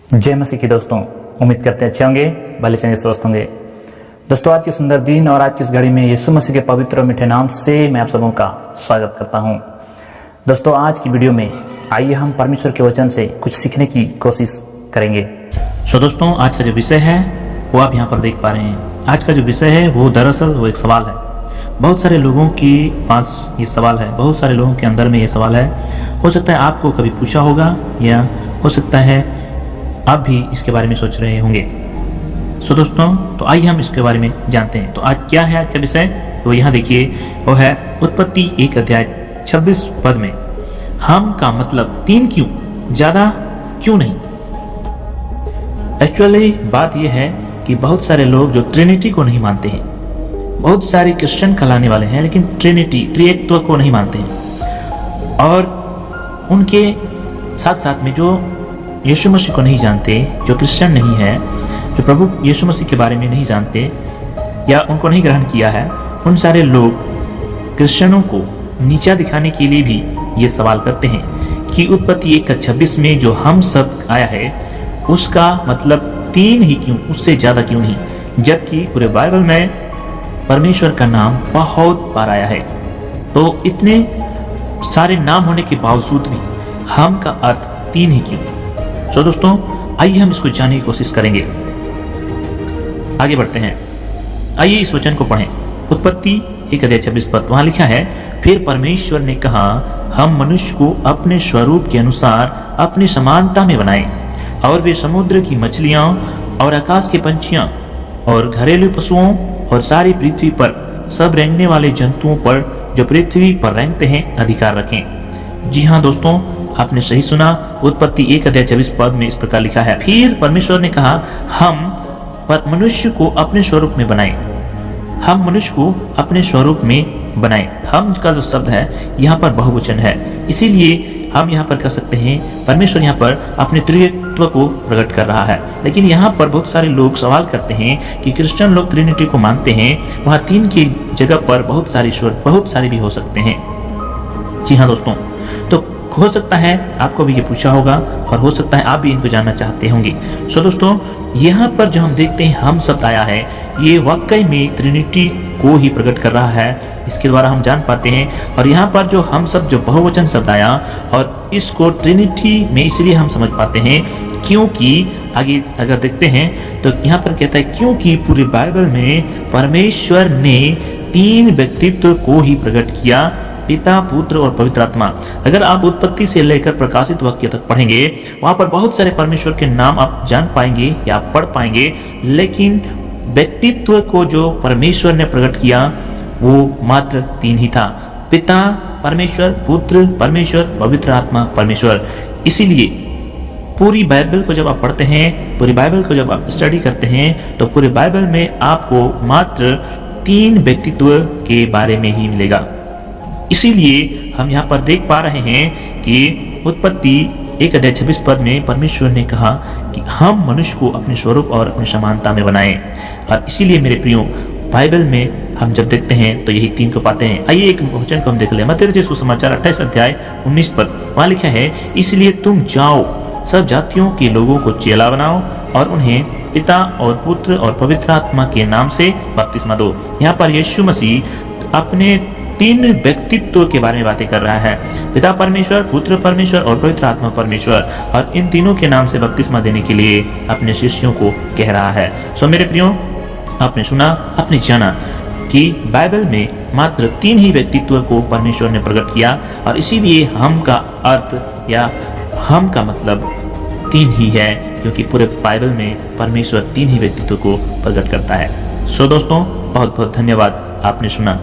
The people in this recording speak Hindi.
जय मसीह की दोस्तों, उम्मीद करते हैं अच्छे होंगे, भले चंगे स्वस्थ होंगे। दोस्तों, आज के सुंदर दिन और आज की इस घड़ी में यीशु मसीह के पवित्र और मीठे नाम से मैं आप सबों का स्वागत करता हूं। दोस्तों, आज की वीडियो में आइए हम परमेश्वर के वचन से कुछ सीखने की कोशिश करेंगे। दोस्तों, आज का जो विषय है वो आप यहाँ पर देख पा रहे हैं। आज का जो विषय है वो दरअसल वो एक सवाल है। बहुत सारे लोगों के पास ये सवाल है, बहुत सारे लोगों के अंदर में ये सवाल है। हो सकता है आपको कभी पूछा होगा या हो सकता है आप भी इसके बारे में सोच रहे होंगे। दोस्तों, तो आइए हम इसके बारे में जानते हैं। तो आज क्या है आज का विषय, तो यहाँ देखिए, वो है उत्पत्ति 1 अध्याय 26 पद में हम का मतलब 3 क्यों, ज्यादा क्यों नहीं। एक्चुअली बात यह है कि बहुत सारे लोग जो ट्रिनिटी को नहीं मानते हैं, बहुत सारे क्रिश्चियन कहलाने वाले हैं लेकिन ट्रिनिटी त्रिएकत्व को नहीं मानते हैं, और उनके साथ साथ में जो यीशु मसीह को नहीं जानते, जो क्रिश्चियन नहीं है, जो प्रभु यीशु मसीह के बारे में नहीं जानते या उनको नहीं ग्रहण किया है, उन सारे लोग क्रिश्चियनों को नीचा दिखाने के लिए भी ये सवाल करते हैं कि उत्पत्ति 1:26 में जो हम शब्द आया है उसका मतलब 3 ही क्यों, उससे ज्यादा क्यों नहीं, जबकि पूरे बाइबल में परमेश्वर का नाम बहुत बार आया है। तो इतने सारे नाम होने के बावजूद भी हम का अर्थ 3 ही क्यों। दोस्तों, आइए हम इसको जानने की कोशिश करेंगे। आगे बढ़ते हैं, आइए इस वचन को पढ़ें। उत्पत्ति 1 अध्याय 26 पद, वहां लिखा है, फिर परमेश्वर ने कहा, हम मनुष्य को अपने स्वरूप के अनुसार अपनी समानता में बनाएं, और वे समुद्र की मछलियां और आकाश के पंछियां और घरेलू पशुओं और सारी पृथ्वी पर सब रेंगने वाले जंतुओं पर जो पृथ्वी पर रेंगते हैं अधिकार रखें। जी हाँ दोस्तों, आपने सही सुना। उत्पत्ति 1 अध्याय 26 पद में इस प्रकार लिखा है, फिर परमेश्वर ने कहा, हम मनुष्य को अपने स्वरूप में बनाएं। हम मनुष्य को अपने स्वरूप में बनाएं। हम का जो शब्द है यहाँ पर बहुवचन है, इसीलिए हम यहाँ पर कह सकते हैं परमेश्वर यहाँ पर अपने त्रित्व को प्रकट कर रहा है। लेकिन यहाँ पर बहुत सारे लोग सवाल करते हैं कि क्रिश्चियन लोग ट्रिनिटी को मानते हैं, वहाँ 3 की जगह पर बहुत सारे ईश्वर, बहुत सारे भी हो सकते हैं। जी हाँ दोस्तों, तो हो सकता है आपको भी ये पूछा होगा और हो सकता है आप भी इनको जानना चाहते होंगे। दोस्तों, यहाँ पर जो हम देखते हैं हम शब्द आया है, ये वाकई में ट्रिनिटी को ही प्रकट कर रहा है, इसके द्वारा हम जान पाते हैं। और यहाँ पर जो हम शब्द, जो बहुवचन शब्द आया, और इसको ट्रिनिटी में इसलिए हम समझ पाते हैं क्योंकि आगे अगर देखते हैं तो यहाँ पर कहता है, क्योंकि पूरे बाइबल में परमेश्वर ने 3 व्यक्तित्व को ही प्रकट किया, पिता, पुत्र और पवित्र आत्मा। अगर आप उत्पत्ति से लेकर प्रकाशित वाक्य तक पढ़ेंगे, वहां पर बहुत सारे परमेश्वर के नाम आप जान पाएंगे या आप पढ़ पाएंगे, लेकिन व्यक्तित्व को जो परमेश्वर ने प्रकट किया वो मात्र 3 ही था, पिता परमेश्वर, पुत्र परमेश्वर, पवित्र आत्मा परमेश्वर। इसीलिए पूरी बाइबल को जब आप पढ़ते हैं, पूरी बाइबल को जब आप स्टडी करते हैं, तो पूरी बाइबल में आपको मात्र 3 व्यक्तित्व के बारे में ही मिलेगा। इसीलिए हम यहाँ पर देख पा रहे हैं कि उत्पत्ति 1 अध्याय 26 पद में परमेश्वर ने कहा कि हम मनुष्य को अपने स्वरूप और अपनी समानता में बनाएं। और इसीलिए मेरे प्रियो, बाइबल में हम जब देखते हैं तो यही 3 को पाते हैं। आइए एक वचन को हम देख लें। मत्ती रचित सुसमाचार 28 अध्याय 19 पद, वहाँ लिखा है, इसलिए तुम जाओ, सब जातियों के लोगों को चेला बनाओ और उन्हें पिता और पुत्र और पवित्र आत्मा के नाम से बपतिस्मा दो। यहाँ पर यीशु मसीह अपने 3 व्यक्तित्व के बारे में बातें कर रहा है, पिता परमेश्वर, पुत्र परमेश्वर और पवित्र आत्मा परमेश्वर, और इन तीनों के नाम से बपतिस्मा देने के लिए अपने शिष्यों को कह रहा है। सो मेरे प्रियो, आपने सुना, आपने जाना कि बाइबल में मात्र 3 ही व्यक्तित्व को परमेश्वर ने प्रकट किया, और इसीलिए हम का अर्थ या हम का मतलब 3 ही है, क्योंकि पूरे बाइबल में परमेश्वर 3 ही व्यक्तित्व को प्रकट करता है। सो दोस्तों, बहुत बहुत धन्यवाद, आपने सुना।